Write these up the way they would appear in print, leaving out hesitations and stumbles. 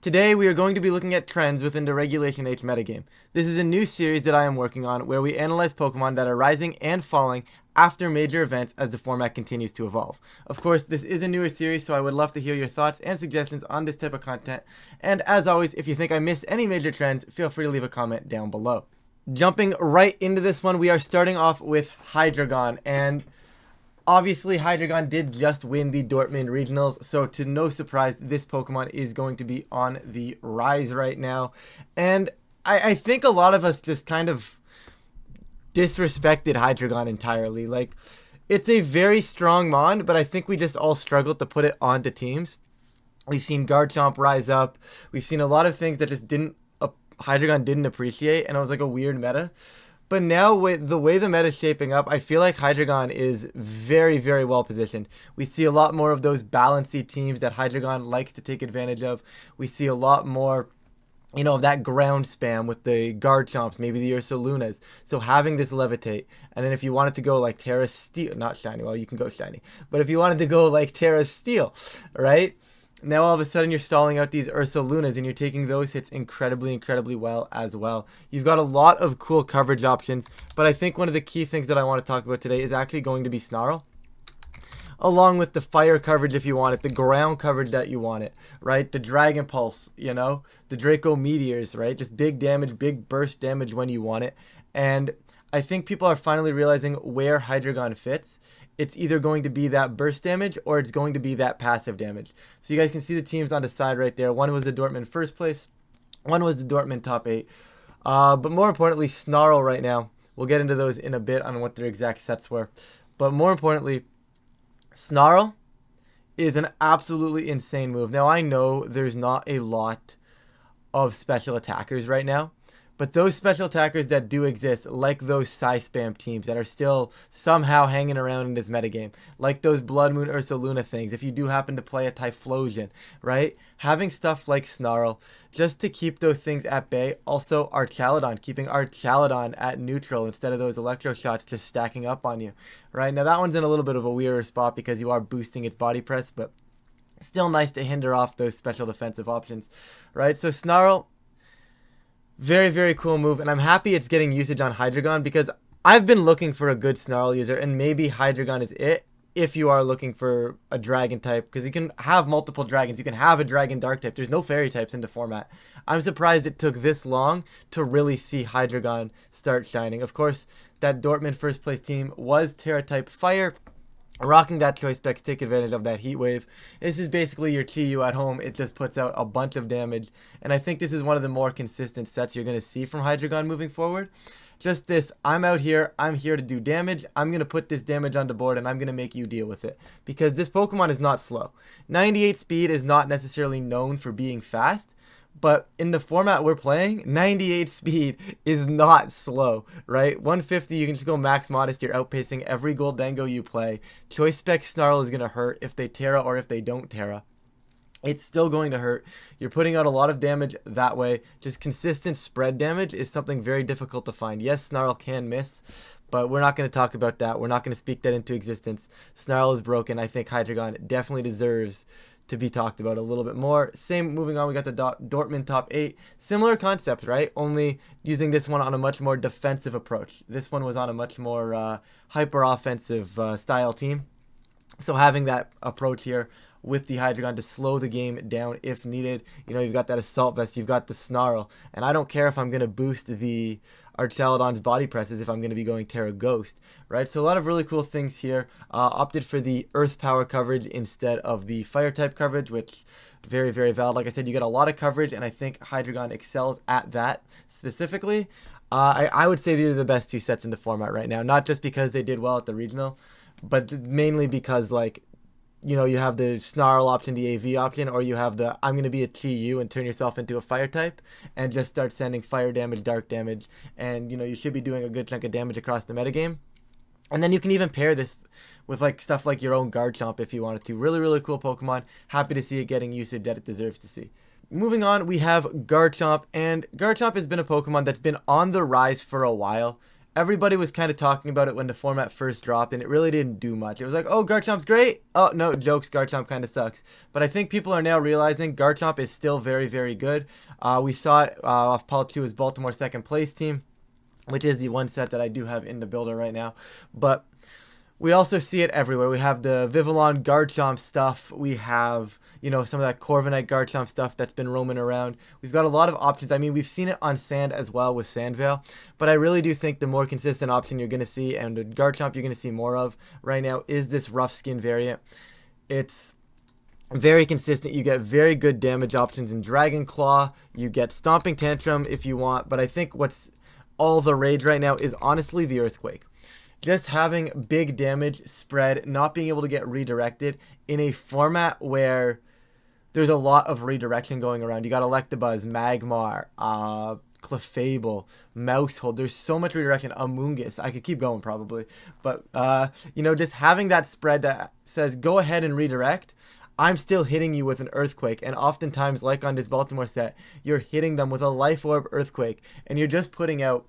Today we are going to be looking at trends within the Regulation H metagame. This is a new series that I am working on where we analyze Pokemon that are rising and falling after major events as the format continues to evolve. Of course, this is a newer series, so I would love to hear your thoughts and suggestions on this type of content. And as always, if you think I missed any major trends, feel free to leave a comment down below. Jumping right into this one, we are starting off with Hydreigon, and obviously, Hydreigon did just win the Dortmund Regionals, so to no surprise, this Pokemon is going to be on the rise right now. And I think a lot of us just kind of disrespected Hydreigon entirely. Like, it's a very strong Mon, but I think we just all struggled to put it onto teams. We've seen Garchomp rise up. We've seen a lot of things that just Hydreigon didn't appreciate, and it was like a weird meta. But now, with the way the meta is shaping up, I feel like Hydreigon is very, very well positioned. We see a lot more of those balancey teams that Hydreigon likes to take advantage of. We see a lot more, of that ground spam with the Garchomps, maybe the Ursalunas. So having this Levitate, and then if you wanted to go like Terra Steel, not Shiny, well, you can go Shiny. But if you wanted to go like Terra Steel, right? Now all of a sudden you're stalling out these Ursalunas and you're taking those hits incredibly, incredibly well as well. You've got a lot of cool coverage options, but I think one of the key things that I want to talk about today is actually going to be Snarl. Along with the fire coverage if you want it, the ground coverage that you want it, right? The Dragon Pulse, the Draco Meteors, right? Just big damage, big burst damage when you want it. And I think people are finally realizing where Hydreigon fits. It's either going to be that burst damage or it's going to be that passive damage. So you guys can see the teams on the side right there. One was the Dortmund first place. One was the Dortmund top 8. But more importantly, Snarl right now. We'll get into those in a bit on what their exact sets were. But more importantly, Snarl is an absolutely insane move. Now, I know there's not a lot of special attackers right now. But those special attackers that do exist, like those Psy-Spam teams that are still somehow hanging around in this metagame, like those Blood Moon Ursaluna things, if you do happen to play a Typhlosion, right? Having stuff like Snarl, just to keep those things at bay. Also, Archaladon, keeping Archaladon at neutral instead of those Electro Shots just stacking up on you, right? Now, that one's in a little bit of a weirder spot because you are boosting its body press, but still nice to hinder off those special defensive options, right? So, Snarl, very, very cool move, and I'm happy it's getting usage on Hydreigon because I've been looking for a good Snarl user, and maybe Hydreigon is it if you are looking for a Dragon type, because you can have multiple Dragons. You can have a Dragon Dark type. There's no Fairy types in the format. I'm surprised it took this long to really see Hydreigon start shining. Of course, that Dortmund first place team was Terra type Fire. Rocking that choice spec to take advantage of that heat wave. This is basically your Chi-Yu at home. It just puts out a bunch of damage. And I think this is one of the more consistent sets you're going to see from Hydreigon moving forward. Just this, I'm out here, I'm here to do damage. I'm going to put this damage on the board and I'm going to make you deal with it. Because this Pokemon is not slow. 98 speed is not necessarily known for being fast. But in the format we're playing, 98 speed is not slow, right? 150, you can just go max modest. You're outpacing every Goldango you play. Choice spec Snarl is going to hurt if they Terra or if they don't Terra. It's still going to hurt. You're putting out a lot of damage that way. Just consistent spread damage is something very difficult to find. Yes, Snarl can miss, but we're not going to talk about that. We're not going to speak that into existence. Snarl is broken. I think Hydreigon definitely deserves to be talked about a little bit more. Same, moving on, we got the Dortmund top 8. Similar concept, right? Only using this one on a much more defensive approach. This one was on a much more hyper offensive style team. So having that approach here with the Hydreigon to slow the game down if needed. You've got that Assault Vest, you've got the Snarl, and I don't care if I'm going to boost the Archaladon's body presses if I'm going to be going Terra Ghost, right? So a lot of really cool things here. Opted for the Earth Power coverage instead of the Fire type coverage, which very, very valid. Like I said, you get a lot of coverage, and I think Hydreigon excels at that specifically. I would say these are the best two sets in the format right now, not just because they did well at the regional, but mainly because, like, you have the Snarl option, the AV option, or you have the I'm going to be a Chi-Yu and turn yourself into a fire type and just start sending fire damage, dark damage, and you should be doing a good chunk of damage across the metagame. And then you can even pair this with like stuff like your own Garchomp if you wanted to. Really, really cool Pokemon. Happy to see it getting usage that it deserves to see. Moving on, we have Garchomp, and Garchomp has been a Pokemon that's been on the rise for a while. everybody was kind of talking about it when the format first dropped, and it really didn't do much. It was like, oh, Garchomp's great. Oh, no, jokes, Garchomp kind of sucks. But I think people are now realizing Garchomp is still very, very good. We saw it off Paul 2's Baltimore second place team, which is the one set that I do have in the builder right now. But we also see it everywhere. We have the Vivillon Garchomp stuff. We have, some of that Corviknight Garchomp stuff that's been roaming around. We've got a lot of options. I mean, we've seen it on sand as well with Sandvale, but I really do think the more consistent option you're going to see, and the Garchomp you're going to see more of right now, is this rough skin variant. It's very consistent. You get very good damage options in Dragon Claw. You get Stomping Tantrum if you want, but I think what's all the rage right now is honestly the Earthquake. Just having big damage spread, not being able to get redirected in a format where there's a lot of redirection going around. You got Electabuzz, Magmar, Clefable, Mousehold. There's so much redirection. Amoonguss. I could keep going probably. But, just having that spread that says, go ahead and redirect. I'm still hitting you with an Earthquake. And oftentimes, like on this Baltimore set, you're hitting them with a Life Orb Earthquake. And you're just putting out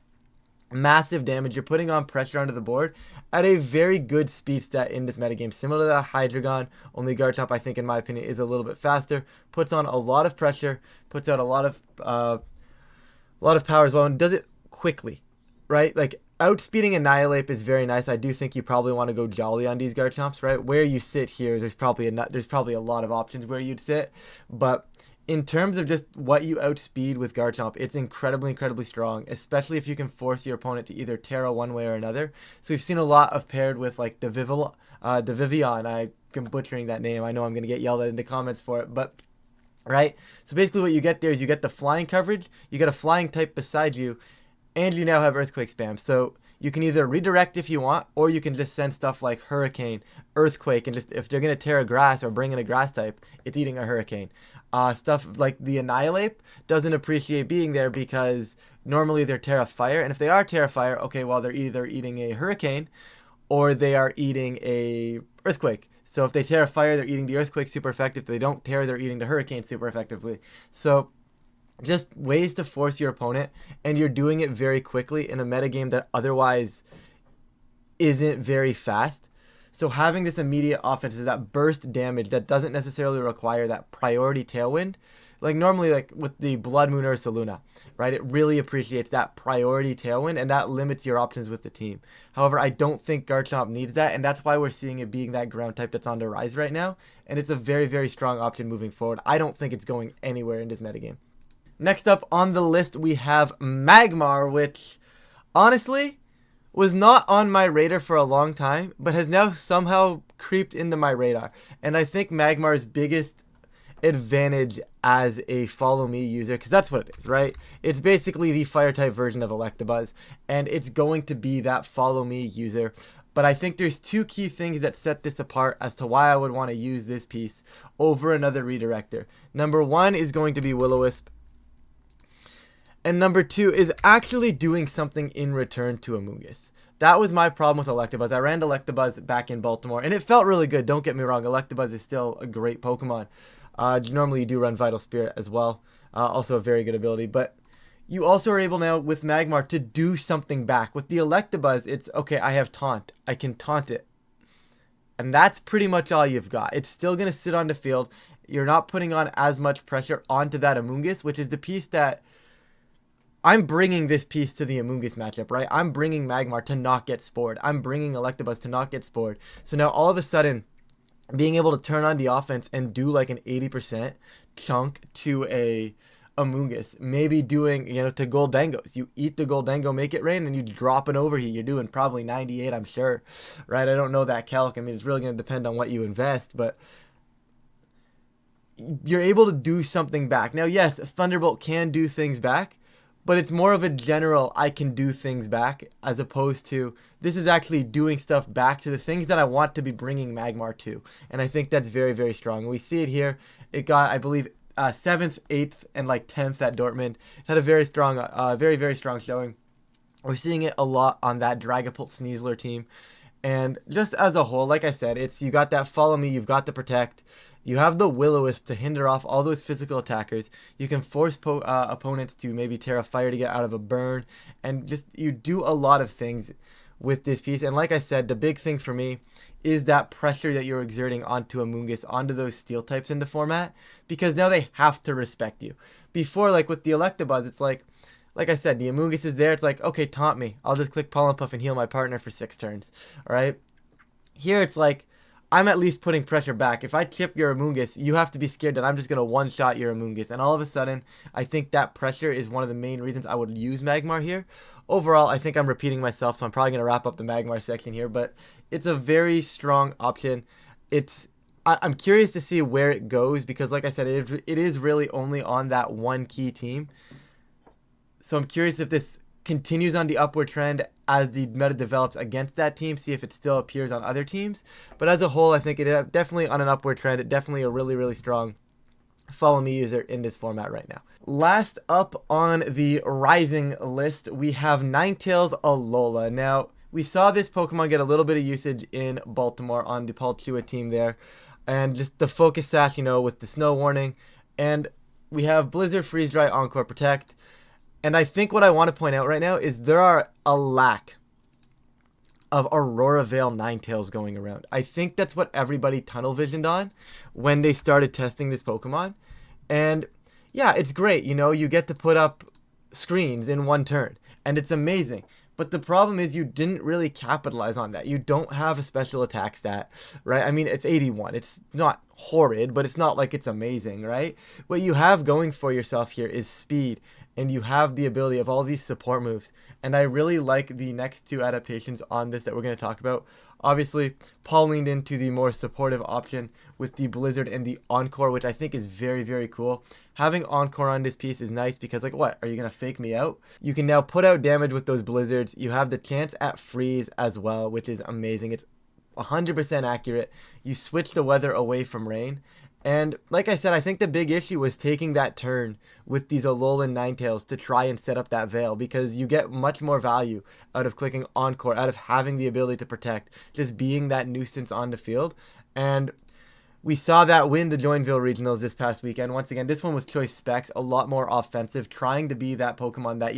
massive damage. You're putting on pressure onto the board at a very good speed stat in this metagame, similar to that Hydreigon. Only Garchomp, I think, in my opinion, is a little bit faster. Puts on a lot of pressure, puts out a lot of power as well, and does it quickly, right? Like, outspeeding Annihilate is very nice. I do think you probably want to go Jolly on these Garchomps, right? Where you sit here, there's probably a lot of options where you'd sit, but in terms of just what you outspeed with Garchomp, it's incredibly, incredibly strong, especially if you can force your opponent to either Terra one way or another. So we've seen a lot of paired with like the Vivian. I'm butchering that name. I know I'm going to get yelled at in the comments for it, but right? So basically what you get there is you get the flying coverage, you get a flying type beside you, and you now have Earthquake spam. So you can either redirect if you want, or you can just send stuff like Hurricane, Earthquake, and just if they're going to tear a grass or bring in a grass type, it's eating a Hurricane. Stuff like the Annihilate doesn't appreciate being there because normally they're Terra Fire, and if they are Terra Fire, okay, well, they're either eating a Hurricane or they are eating a Earthquake. So if they Terra Fire, they're eating the Earthquake super effective. If they don't Terra, they're eating the Hurricane super effectively. So just ways to force your opponent, and you're doing it very quickly in a metagame that otherwise isn't very fast. So having this immediate offense is that burst damage that doesn't necessarily require that priority tailwind. Like normally, like with the Blood Moon Ursa Luna, right? It really appreciates that priority tailwind, and that limits your options with the team. However, I don't think Garchomp needs that, and that's why we're seeing it being that ground type that's on the rise right now. And it's a very, very strong option moving forward. I don't think it's going anywhere in this metagame. Next up on the list, we have Magmar, which honestly was not on my radar for a long time, but has now somehow creeped into my radar. And I think Magmar's biggest advantage as a follow me user, because that's what it is, right? It's basically the fire type version of Electabuzz, and it's going to be that follow me user. But I think there's two key things that set this apart as to why I would want to use this piece over another redirector. Number one is going to be Will-O-Wisp. And number two is actually doing something in return to Amoonguss. That was my problem with Electabuzz. I ran Electabuzz back in Baltimore, and it felt really good. Don't get me wrong. Electabuzz is still a great Pokemon. Normally, you do run Vital Spirit as well. Also a very good ability. But you also are able now with Magmar to do something back. With the Electabuzz, it's, okay, I have Taunt. I can taunt it. And that's pretty much all you've got. It's still going to sit on the field. You're not putting on as much pressure onto that Amoonguss, which is the piece that I'm bringing this piece to the Amoonguss matchup, right? I'm bringing Magmar to not get spored. I'm bringing Electabuzz to not get spored. So now all of a sudden, being able to turn on the offense and do like an 80% chunk to a Amoonguss, maybe doing, to Goldengos. You eat the Goldengo, make it rain, and you drop an overheat. You're doing probably 98, I'm sure, right? I don't know that calc. I mean, it's really going to depend on what you invest, but you're able to do something back. Now, yes, Thunderbolt can do things back, but it's more of a general, I can do things back, as opposed to, this is actually doing stuff back to the things that I want to be bringing Magmar to. And I think that's very, very strong. We see it here. It got, I believe, 7th, 8th, and like 10th at Dortmund. It had a very strong, very, very strong showing. We're seeing it a lot on that Dragapult Sneasler team. And just as a whole, like I said, it's, you got that follow me, you've got the protect. You have the Will-O-Wisp to hinder off all those physical attackers. You can force opponents to maybe tear a fire to get out of a burn. And just you do a lot of things with this piece. And like I said, the big thing for me is that pressure that you're exerting onto Amoonguss, onto those steel types in the format. Because now they have to respect you. Before, like with the Electabuzz, it's like I said, the Amoonguss is there. It's like, okay, taunt me. I'll just click Pollen Puff and heal my partner for 6 turns. Alright? Here it's like, I'm at least putting pressure back. If I chip your Amoonguss, you have to be scared that I'm just going to one-shot your Amoonguss. And all of a sudden, I think that pressure is one of the main reasons I would use Magmar here. Overall, I think I'm repeating myself, so I'm probably going to wrap up the Magmar section here. But it's a very strong option. I'm curious to see where it goes because, like I said, it is really only on that one key team. So I'm curious if this continues on the upward trend as the meta develops against that team, see if it still appears on other teams. But as a whole, I think it is definitely on an upward trend. It's definitely a really, really strong follow me user in this format right now. Last up on the rising list, we have Ninetales Alola. Now, we saw this Pokemon get a little bit of usage in Baltimore on the Palchua team there. And just the Focus Sash, with the snow warning. And we have Blizzard, Freeze Dry, Encore, Protect. And I think what I want to point out right now is there are a lack of Aurora Veil Ninetales going around. I think that's what everybody tunnel visioned on when they started testing this Pokemon. And yeah, it's great. You get to put up screens in one turn. And it's amazing. But the problem is you didn't really capitalize on that. You don't have a special attack stat, right? I mean, it's 81. It's not horrid, but it's not like it's amazing, right? What you have going for yourself here is speed. And you have the ability of all these support moves. And I really like the next 2 adaptations on this that we're going to talk about. Obviously, Paul leaned into the more supportive option with the Blizzard and the Encore, which I think is very, very cool. Having Encore on this piece is nice because, like, what? Are you going to fake me out? You can now put out damage with those Blizzards. You have the chance at freeze as well, which is amazing. It's 100% accurate. You switch the weather away from rain. And like I said, I think the big issue was taking that turn with these Alolan Ninetales to try and set up that Veil because you get much more value out of clicking Encore, out of having the ability to protect, just being that nuisance on the field. And we saw that win the Joinville Regionals this past weekend. Once again, this one was Choice Specs, a lot more offensive, trying to be that Pokemon that,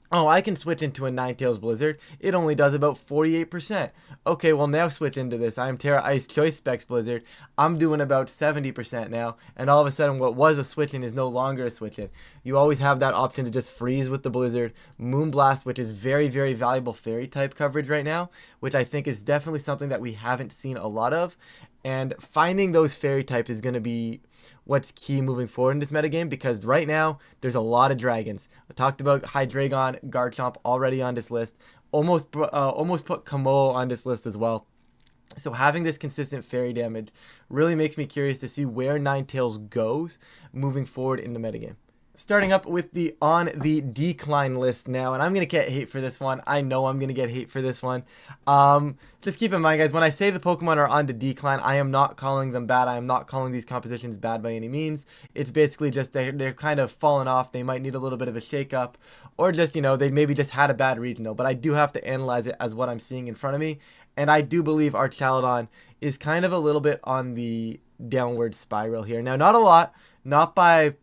oh, I can switch into a Ninetales Blizzard. It only does about 48%. Okay, well now switch into this. I'm Terra Ice Choice Specs Blizzard. I'm doing about 70% now. And all of a sudden what was a switch-in is no longer a switch-in. You always have that option to just freeze with the Blizzard. Moonblast, which is very, very valuable fairy type coverage right now, which I think is definitely something that we haven't seen a lot of. And finding those fairy types is going to be what's key moving forward in this metagame because right now there's a lot of dragons. I talked about Hydreigon, Garchomp already on this list. Almost put Kamo on this list as well. So having this consistent fairy damage really makes me curious to see where Ninetales goes moving forward in the metagame. Starting up with the on the decline list now, and I'm going to get hate for this one. I know I'm going to get hate for this one. Just keep in mind, guys, when I say the Pokemon are on the decline, I am not calling them bad. I am not calling these compositions bad by any means. It's basically just they're kind of falling off. They might need a little bit of a shakeup, or just, they maybe just had a bad regional. But I do have to analyze it as what I'm seeing in front of me, and I do believe our Chaladon is kind of a little bit on the downward spiral here. Now, not a lot, not by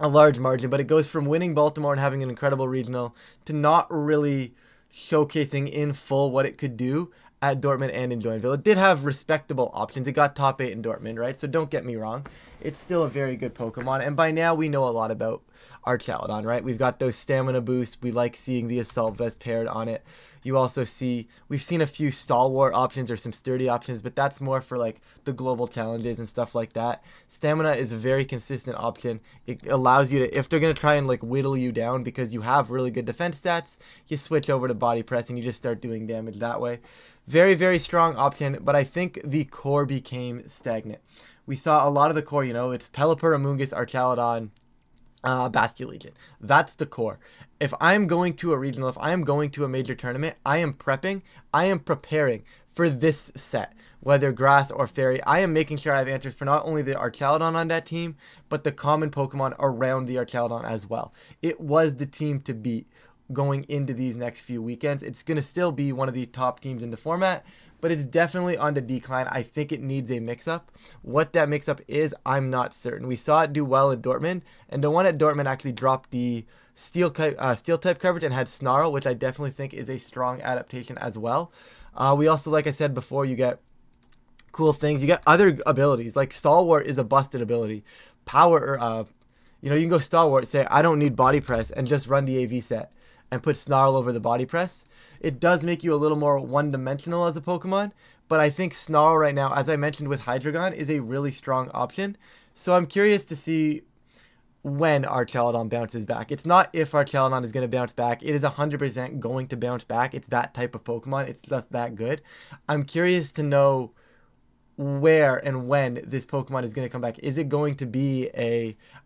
a large margin, but it goes from winning Baltimore and having an incredible regional to not really showcasing in full what it could do at Dortmund and in Joinville. It did have respectable options. It got top 8 in Dortmund, right? So don't get me wrong. It's still a very good Pokemon. And by now, we know a lot about our Chaladon, right? We've got those stamina boosts. We like seeing the Assault Vest paired on it. You also see, we've seen a few stalwart options or some sturdy options, but that's more for like the global challenges and stuff like that. Stamina is a very consistent option. It allows you to, if they're going to try and like whittle you down because you have really good defense stats, you switch over to body press and you just start doing damage that way. Very, very strong option, but I think the core became stagnant. We saw a lot of the core, it's Pelipper, Amoonguss, Archaladon, Basculegion. That's the core. If I'm going to a regional, if I am going to a major tournament, I am preparing for this set, whether grass or fairy. I am making sure I have answers for not only the Archaladon on that team, but the common Pokemon around the Archaladon as well. It was the team to beat going into these next few weekends. It's going to still be one of the top teams in the format, but it's definitely on the decline. I think it needs a mix-up. What that mix-up is, I'm not certain. We saw it do well in Dortmund, and the one at Dortmund actually dropped the steel type coverage and had Snarl, which I definitely think is a strong adaptation as well. We also, like I said before, you get cool things. You get other abilities, like Stalwart is a busted ability. Power, you can go Stalwart, say, I don't need body press, and just run the AV set and put Snarl over the body press. It does make you a little more one-dimensional as a Pokemon, but I think Snarl right now, as I mentioned with Hydreigon, is a really strong option. So I'm curious to see when Archaludon bounces back. It's not if Archaludon is going to bounce back. It is 100% going to bounce back. It's that type of Pokemon. It's just that good. I'm curious to know where and when this Pokemon is going to come back. Is it going to be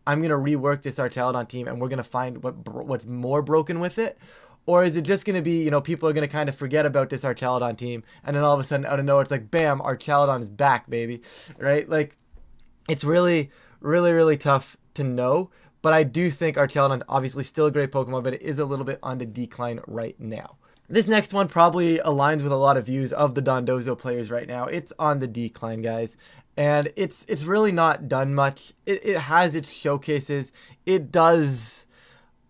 I'm going to rework this Archaludon team and we're going to find what's more broken with it? Or is it just going to be, people are going to kind of forget about this Archaludon team, and then all of a sudden, out of nowhere, it's like, bam, Archaludon is back, baby, right? Like, it's really, really, really tough to know, but I do think Archaludon, obviously still a great Pokemon, but it is a little bit on the decline right now. This next one probably aligns with a lot of views of the Dondozo players right now. It's on the decline, guys. And it's really not done much. It has its showcases. It does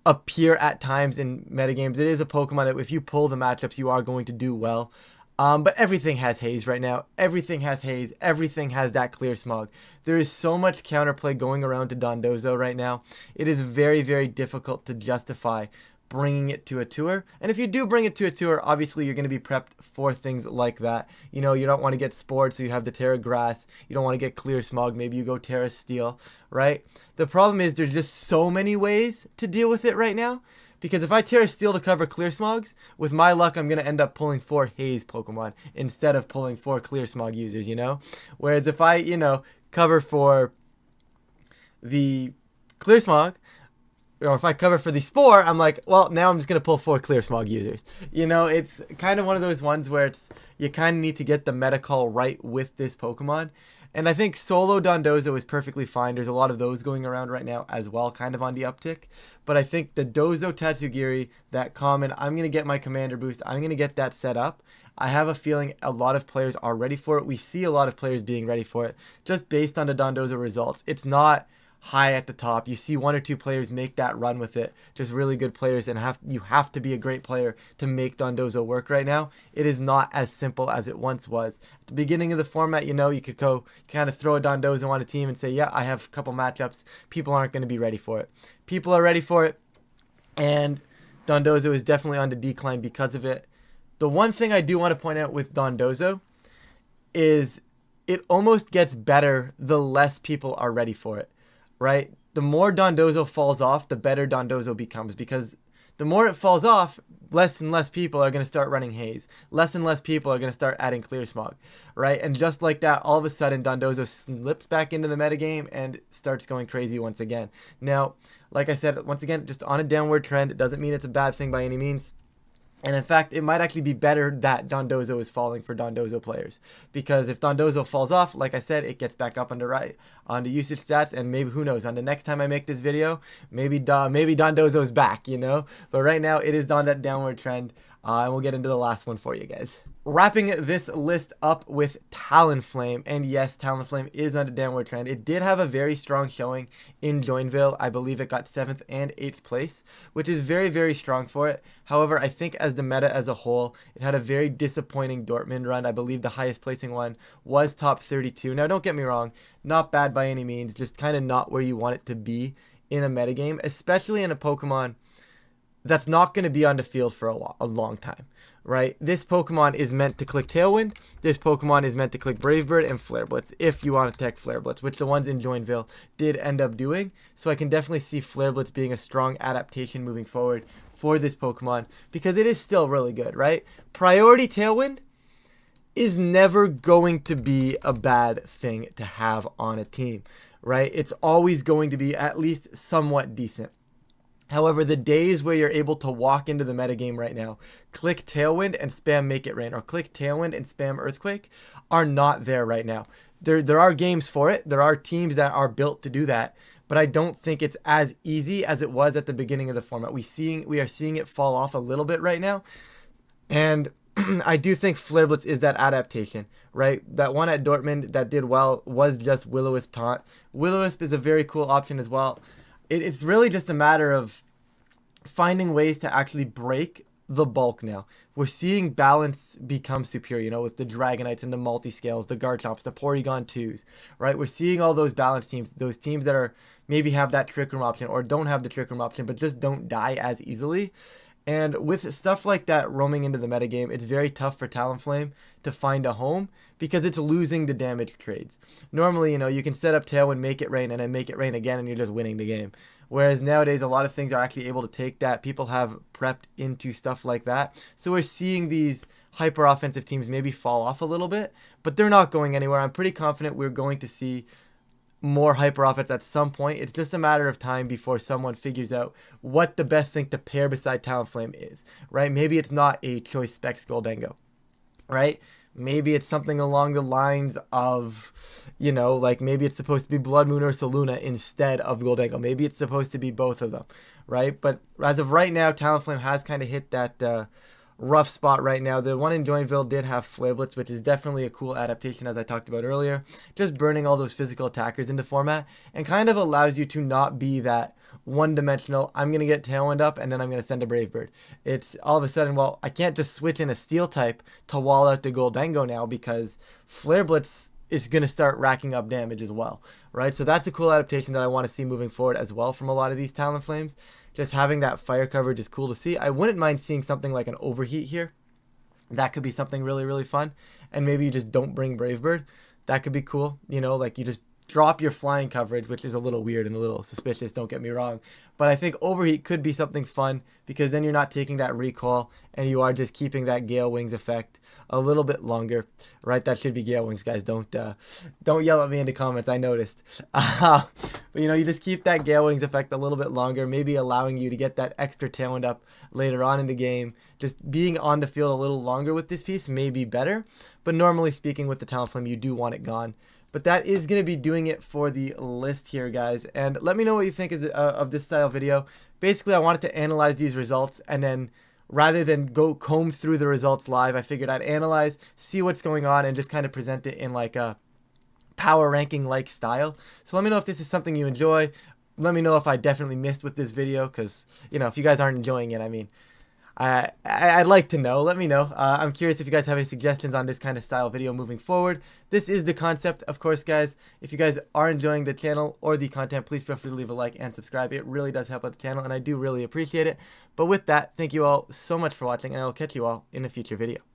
appear at times in metagames. It is a Pokemon that if you pull the matchups, you are going to do well. But everything has haze right now. Everything has haze. Everything has that clear smog. There is so much counterplay going around to Dondozo right now. It is very, very difficult to justify bringing it to a tour. And if you do bring it to a tour, obviously you're going to be prepped for things like that. You don't want to get Sport, so you have the Terra Grass. You don't want to get Clear Smog. Maybe you go Terra Steel, right? The problem is there's just so many ways to deal with it right now. Because if I Terra Steel to cover Clear Smogs, with my luck, I'm going to end up pulling 4 Haze Pokemon instead of pulling 4 Clear Smog users, Whereas if I, cover for the Clear Smog, or if I cover for the Spore, I'm like, well, now I'm just going to pull 4 Clear Smog users. It's kind of one of those ones where you kind of need to get the meta call right with this Pokemon. And I think solo Dondozo is perfectly fine. There's a lot of those going around right now as well, kind of on the uptick. But I think the Dozo Tatsugiri, that common, I'm going to get my Commander boost. I'm going to get that set up. I have a feeling a lot of players are ready for it. We see a lot of players being ready for it just based on the Dondozo results. It's not high at the top. You see 1 or 2 players make that run with it, just really good players, and you have to be a great player to make Dondozo work right now. It is not as simple as it once was. At the beginning of the format, you could go kind of throw a Dondozo on a team and say, yeah, I have a couple matchups. People aren't going to be ready for it. People are ready for it, and Dondozo is definitely on the decline because of it. The one thing I do want to point out with Dondozo is it almost gets better the less people are ready for it. Right? The more Dondozo falls off, the better Dondozo becomes, because the more it falls off, less and less people are going to start running Haze. Less and less people are going to start adding Clear Smog, right? And just like that, all of a sudden, Dondozo slips back into the metagame and starts going crazy once again. Now, like I said, once again, just on a downward trend. It doesn't mean it's a bad thing by any means. And in fact, it might actually be better that Dondozo is falling for Dondozo players. Because if Dondozo falls off, like I said, it gets back up on the usage stats. And maybe, who knows, on the next time I make this video, maybe Dondozo's back, But right now, it is on that downward trend. And we'll get into the last one for you guys. Wrapping this list up with Talonflame, and yes, Talonflame is on a downward trend. It did have a very strong showing in Joinville. I believe it got 7th and 8th place, which is very, very strong for it. However, I think as the meta as a whole, it had a very disappointing Dortmund run. I believe the highest placing one was top 32. Now, don't get me wrong, not bad by any means, just kind of not where you want it to be in a metagame, especially in a Pokemon that's not going to be on the field for a long time, right? This Pokemon is meant to click Tailwind. This Pokemon is meant to click Brave Bird and Flare Blitz if you want to tech Flare Blitz, which the ones in Joinville did end up doing. So I can definitely see Flare Blitz being a strong adaptation moving forward for this Pokemon because it is still really good, right? Priority Tailwind is never going to be a bad thing to have on a team, right? It's always going to be at least somewhat decent. However, the days where you're able to walk into the metagame right now, click Tailwind and spam Make It Rain, or click Tailwind and spam Earthquake, are not there right now. There are games for it. There are teams that are built to do that, but I don't think it's as easy as it was at the beginning of the format. We are seeing it fall off a little bit right now, and I do think Flare Blitz is that adaptation, right? That one at Dortmund that did well was just Will-O-Wisp Taunt. Will-O-Wisp is a very cool option as well. It's really just a matter of finding ways to actually break the bulk now. We're seeing balance become superior, with the Dragonites and the multi-scales, the Garchomps, the Porygon 2s, right? We're seeing all those balance teams, those teams that are maybe have that Trick Room option or don't have the Trick Room option, but just don't die as easily. And with stuff like that roaming into the metagame, it's very tough for Talonflame to find a home because it's losing the damage trades. Normally, you can set up Tailwind, make it rain, and then make it rain again, and you're just winning the game. Whereas nowadays, a lot of things are actually able to take that. People have prepped into stuff like that. So we're seeing these hyper offensive teams maybe fall off a little bit, but they're not going anywhere. I'm pretty confident we're going to see more hyper offense at some point. It's just a matter of time before someone figures out what the best thing to pair beside Talonflame is, right? Maybe it's not a Choice Specs Goldango, right? Maybe it's something along the lines of, like maybe it's supposed to be Blood Moon or Saluna instead of Goldango. Maybe it's supposed to be both of them, right? But as of right now, Talonflame has kind of hit that rough spot right now. The one in Joinville did have Flare Blitz, which is definitely a cool adaptation, as I talked about earlier. Just burning all those physical attackers into format and kind of allows you to not be that one-dimensional, I'm going to get Tailwind up and then I'm going to send a Brave Bird. It's all of a sudden, well, I can't just switch in a Steel type to wall out the Goldango now because Flare Blitz is going to start racking up damage as well, right? So that's a cool adaptation that I want to see moving forward as well from a lot of these Talonflames. Just having that fire coverage is cool to see. I wouldn't mind seeing something like an Overheat here. That could be something really, really fun. And maybe you just don't bring Brave Bird. That could be cool. Like you just drop your flying coverage, which is a little weird and a little suspicious, don't get me wrong. But I think Overheat could be something fun because then you're not taking that recoil and you are just keeping that Gale Wings effect a little bit longer, right? That should be Gale Wings, guys. Don't yell at me in the comments. I noticed. But you just keep that Gale Wings effect a little bit longer, maybe allowing you to get that extra Tailwind up later on in the game. Just being on the field a little longer with this piece may be better, but normally speaking with the Talonflame, you do want it gone. But that is going to be doing it for the list here, guys. And let me know what you think of this style video. Basically, I wanted to analyze these results, and then rather than go comb through the results live, I figured I'd analyze, see what's going on, and just kind of present it in like a power ranking like style. So let me know if this is something you enjoy. Let me know if I definitely missed with this video, because, if you guys aren't enjoying it, I mean, I'd like to know. Let me know. I'm curious if you guys have any suggestions on this kind of style video moving forward. This is the concept, of course, guys. If you guys are enjoying the channel or the content, please feel free to leave a like and subscribe. It really does help out the channel, and I do really appreciate it. But with that, thank you all so much for watching, and I will catch you all in a future video.